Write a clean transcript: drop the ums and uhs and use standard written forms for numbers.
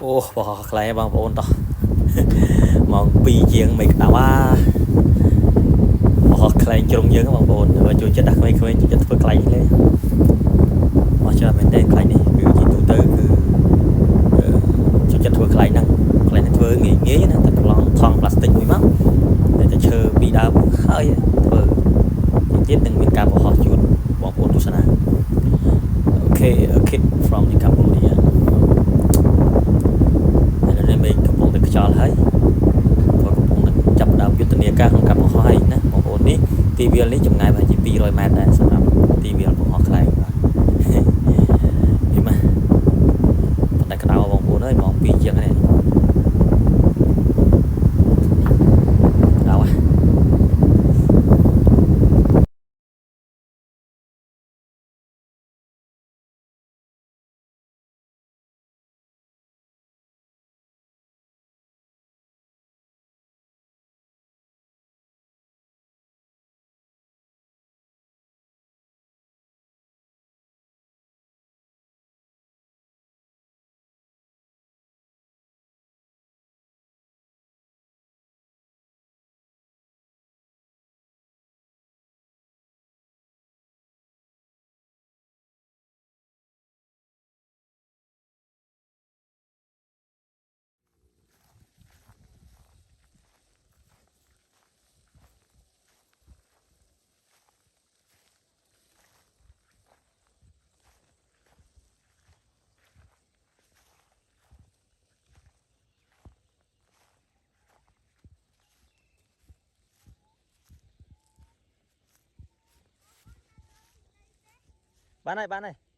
អូបោះខ្លែបងប្អូនតោះមក2ជាងមិនក្តៅបោះខ្លែងជ្រុងយើងបងប្អូនហើយជួយចិត្តដាក់ក្មេងៗជួយចិត្តធ្វើខ្លែងនេះបោះច្រើនមែនទេខ្លែងនេះគឺជាទូទៅគឺជួយចិត្តធ្វើខ្លែងហ្នឹងខ្លែងនេះធ្វើងាយណាតែប្រឡងថង់ផ្លាស្ទិកមួយមកតែឈើ2ដើមហើយធ្វើទៀតនឹងមានការបោះជូនបងប្អូនទស្សនាអូខេ from the Cambodia ហើយមេឃកំពុងតែខ្យល់ហើយក៏កំពុងតែចាប់ដើមយុទ្ធនាការក្នុងការបោះហើយណាបងប្អូននេះទីវាលនេះចម្ងាយប្រហែលជា200ម៉ែត្រដែរសម្រាប់ទីវាលបោះខ្លែងបាទយីម៉ាប៉ុន្តែក្តៅបងប្អូនអើយម៉ោង2ជាងនេះក្តៅបានហើយ